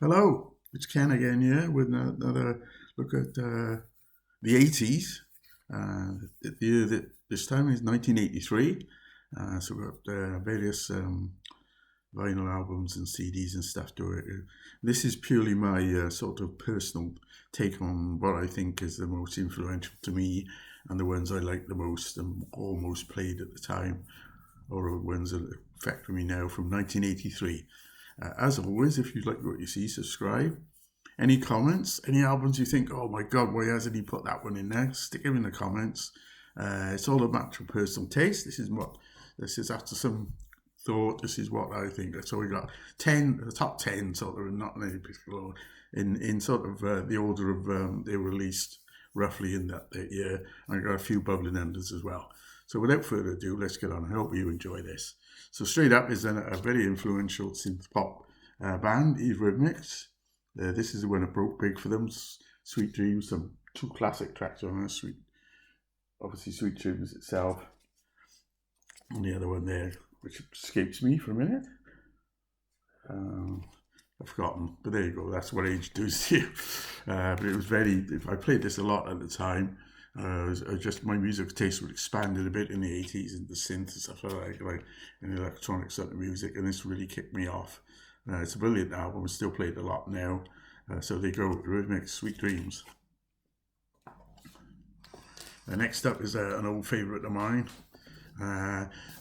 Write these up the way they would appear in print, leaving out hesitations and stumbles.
Hello, it's Ken again here with another look at the 80s. The year that this time is 1983. So we've got various vinyl albums and CDs and stuff to it. This is purely my sort of personal take on what I think is the most influential to me and the ones I like the most and almost played at the time, or the ones that affect me now from 1983. As always, if you like what you see, subscribe. Any comments? Any albums you think, oh my God, why hasn't he put that one in there? Stick them in the comments. It's all a matter of personal taste. This is after some thought. This is what I think. So we got 10, the top 10 sort of, not in any particular order, in sort of the order of they were released roughly in that year. And I got a few bubbling unders as well. So without further ado, let's get on. I hope you enjoy this. So straight up is a very influential synth pop band, Eurythmics. This is the one that broke big for them. Sweet Dreams, some two classic tracks on it. Obviously Sweet Dreams itself, and the other one there, which escapes me for a minute. I've forgotten, but there you go. That's what age does to you. But it was very. I played this a lot at the time. Just my music taste would expanded a bit in the 80s and the synth and stuff like and electronic sort of music, and this really kicked me off. It's a brilliant album. It's still played a lot now. So they go Rhythmic Sweet Dreams. Next up is an old favourite of mine.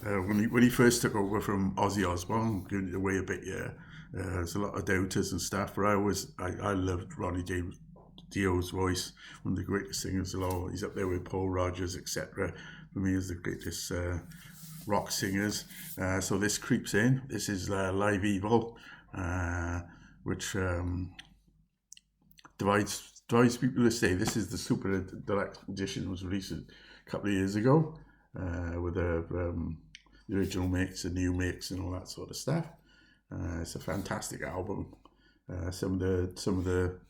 When he first took over from Ozzy Osbourne, giving it away a bit, yeah. There's a lot of doubters and stuff, but I loved Ronnie James Dio's voice, one of the greatest singers of all. He's up there with Paul Rodgers, etc. For me, is the greatest rock singers. So this creeps in. This is Live Evil, which divides people to say this is the super deluxe edition, was released a couple of years ago with the original mix, the new mix, and all that sort of stuff. It's a fantastic album. Some of the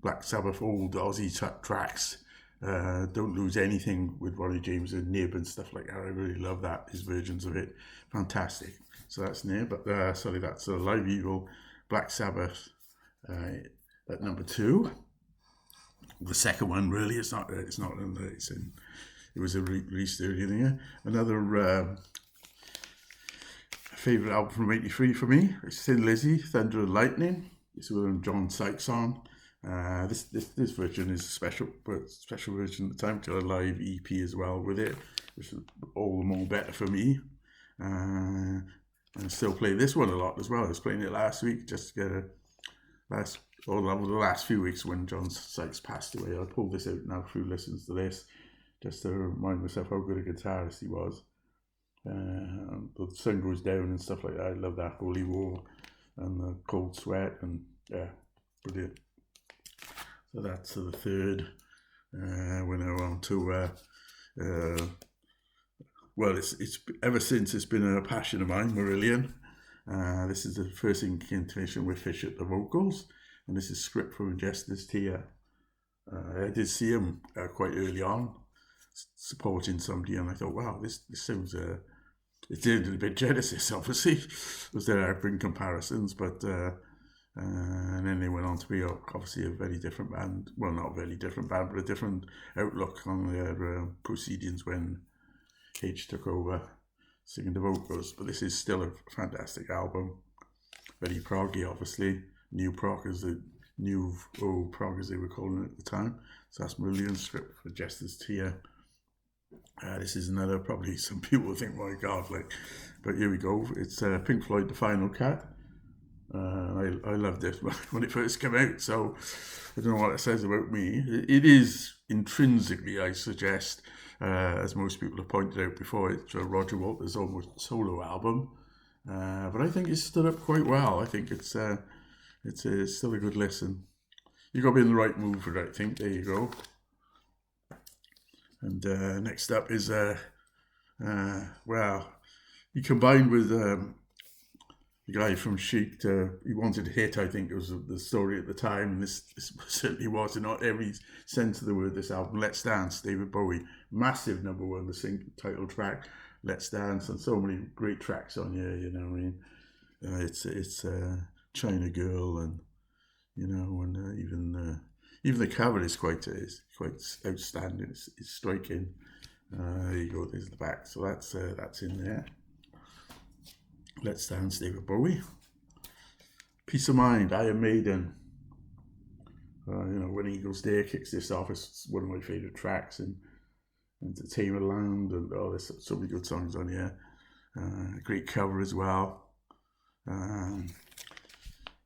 Black Sabbath old Aussie tracks don't lose anything with Ronnie James and Nib and stuff like that. I really love that, his versions of it. Fantastic. So that's Nib, but that's Live Evil, Black Sabbath at number 2. The second one really, it's not it was released earlier in the year. Another favourite album from '83 for me is Thin Lizzy, Thunder and Lightning. It's with John Sykes on. This version is a special version at the time, got a live EP as well with it, which is all the more better for me. And I still play this one a lot as well. I was playing it last week just to get over the last few weeks when John Sykes passed away. I pulled this out now through listens to this just to remind myself how good a guitarist he was. The sun goes down and stuff like that. I love that Holy War and the Cold Sweat, and yeah, brilliant. So that's the third. We're now on to well, it's ever since it's been a passion of mine, Marillion. This is the first incantation with Fish at the vocals, and this is script from Justice Tear. I did see him quite early on, supporting somebody, and I thought, wow, this sounds. It did a bit Genesis, obviously, was there in comparisons, but and then they went on to be obviously a very different band. Well, not a very different band, but a different outlook on their proceedings when H took over singing the vocals. But this is still a fantastic album. Very proggy, obviously. New prog as they were calling it at the time. So that's Marillion's script for Justice Tear. This is another, probably some people think, my God, but here we go. It's Pink Floyd, The Final Cut. I loved it when it first came out, so I don't know what it says about me. It is intrinsically, I suggest, as most people have pointed out before, it's Roger Waters' almost solo album, but I think it's stood up quite well. I think it's still a good listen. You've got to be in the right mood for it, I think. There you go. And next up is, he combined with the guy from Chic. He wanted a hit, I think it was the story at the time. And this certainly was, in not every sense of the word, this album. Let's Dance, David Bowie. Massive number one, the title track, Let's Dance. And so many great tracks on here, you know what I mean? It's China Girl, and and even the cover is quite outstanding. It's striking. There you go. There's the back. So that's in there. Let's Dance, David Bowie. Peace of Mind, Iron Maiden. When Eagles Day kicks this off, it's one of my favourite tracks in Entertainment Land, and there's so many good songs on here. Great cover as well.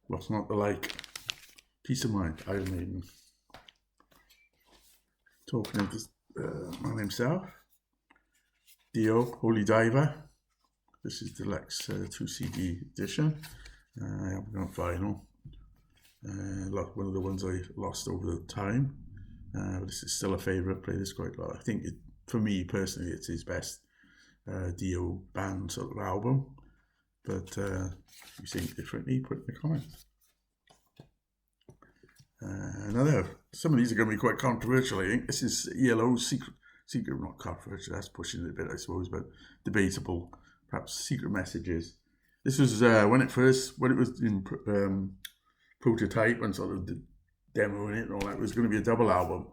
What's not to like? Peace of Mind, Iron Maiden. Talking of this man himself, Dio, Holy Diver. This is deluxe 2 CD edition. I have got vinyl. One of the ones I lost over the time. But this is still a favourite. Play this quite a lot. I think for me personally, it's his best Dio band sort of album. But if you think differently, put it in the comments. Some of these are going to be quite controversial. I think this is ELO's secret, not controversial. That's pushing it a bit, I suppose, but debatable. Perhaps Secret Messages. This was when it was in prototype and sort of demoing it and all that. It was going to be a double album,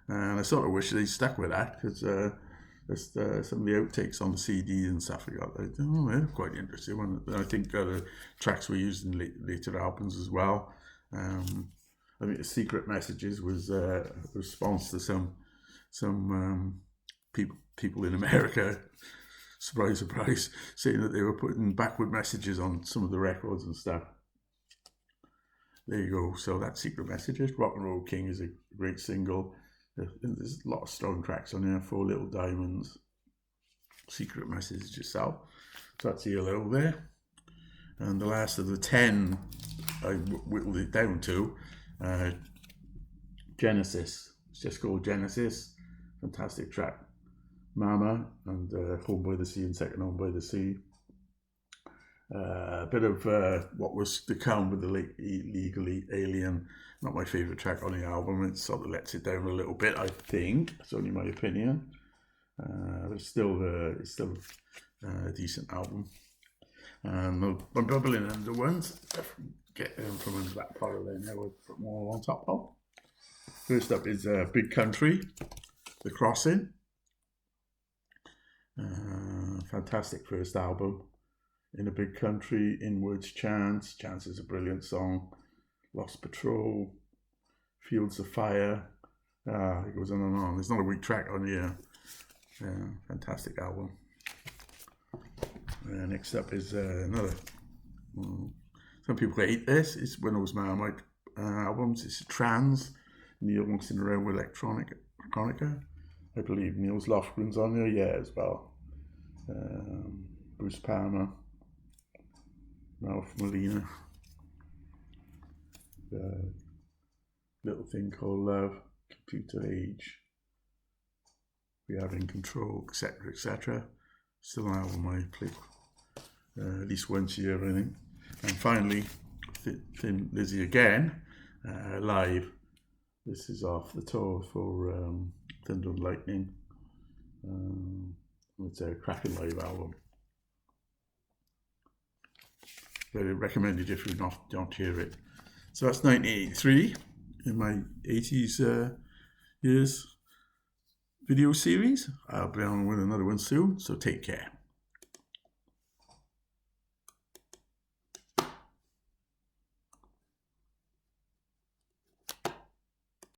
and I sort of wish they stuck with that, because some of the outtakes on the CD and stuff we got, they're quite interesting. And I think the tracks were used in later albums as well. I think the Secret Messages was a response to some people in America, surprise, surprise, saying that they were putting backward messages on some of the records and stuff. There you go. So that's Secret Messages. Rock and Roll King is a great single. There's a lot of strong tracks on here. 4 Little Diamonds, Secret Messages yourself. So that's ELO there. And the last of the 10, I whittled it down to Genesis. It's just called Genesis. Fantastic track. Mama and Home by the Sea and Second Home by the Sea. A bit of what was to come with the Legally Alien. Not my favourite track on the album. It sort of lets it down a little bit, I think. It's only my opinion. But it's still a decent album. And I'm bubbling under ones. Get them from under that part of there now. We'll put more on top of. First up is Big Country, The Crossing. Fantastic first album. In a Big Country, Inwards, Chance. Chance is a brilliant song. Lost Patrol, Fields of Fire. It goes on and on. There's not a weak track on here. Fantastic album. Next up is another. Some people hate this. It's one of those Marmite albums. It's Trans. Neil messing around with electronica. I believe Niels Lofgren's on there, yeah, as well. Bruce Palmer, Ralph Molina. Little Thing Called Love, Computer Age, We Have In Control, etc., etc. Still an album I play at least once a year, I think. And finally, Thin Lizzy again, live. This is off the tour for Thunder and Lightning. It's a cracking live album. Very recommended if you don't hear it. So that's 1983 in my 80s years video series. I'll be on with another one soon, so take care.